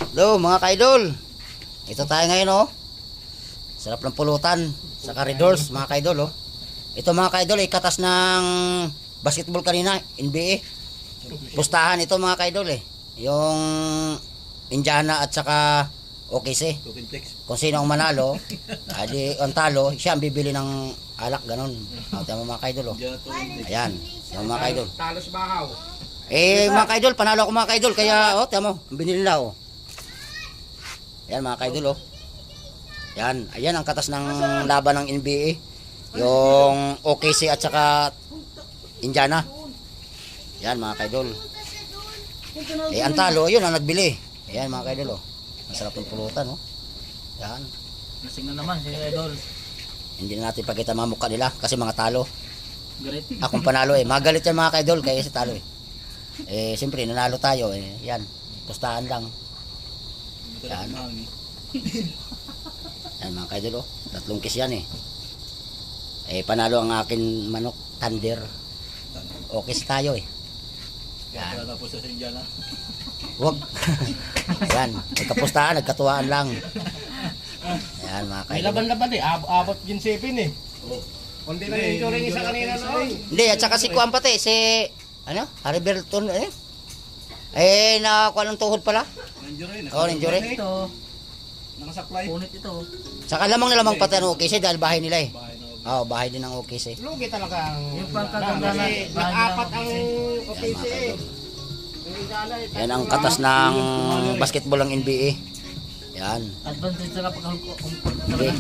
Hello mga ka-idol. Ito tayo ngayon oh. Sarap ng pulutan sa corridors mga ka-idol oh. Ito mga ka-idol ay katas ng basketball kanina, NBA. Pustahan ito mga ka-idol eh. Yung Indiana at saka OKC. Kung sino ang manalo, adi ang talo, siya ang bibili ng alak ganon. Tama mga ka-idol oh. Ayan, yung mga ka-idol. Talos bahaw. Mga ka-idol, panalo ako mga ka-idol kaya oh, tama mo, binili nila oh. Ayan mga ka-idol oh. Yan, ayan ang katas ng laban ng NBA. Yung OKC at saka Indiana. Yan mga ka-idol. Ang talo, yun ang nagbili. Ayan mga ka-idol oh. Masarap ng pulutan oh. Yan. Lasing na naman si Idol. Hindi na natin pakita mga mukha nila kasi mga talo. Galit. Akong panalo eh. Magalit yan mga ka-idol kaya si talo eh. Siyempre nanalo tayo eh. Yan. Pustahan lang. Yan. Yan mga ka-idol oh. 3 kiss yan eh. Panalo ang akin manok, Thunder. Okay tayo eh. Yan. Tapos sa Indiana. Huwag. Yan. Nagkapustahan, nagkatuwaan lang. Yan mga May ka-idol. laban-laban eh. Abot yung 7 eh. Kundi lang yung turing isa kanina noon. Hindi, at saka si Kuan pati, si ano? Hariberton eh. Nakakuha ng tuhod pala. Injury na. Oh, injury. Ito. Nakasaklay. Punit ito. Saka lamang pati ng OKC dahil bahay nila eh. Oo, bahay din ng OKC. Lugi talaga ang... Yung pagkaganda na. Kasi nag-apat ang OKC eh. Yung Indiana eh. Yan ang katas ng basketball ng NBA. Yan. Advantage na pag Okay.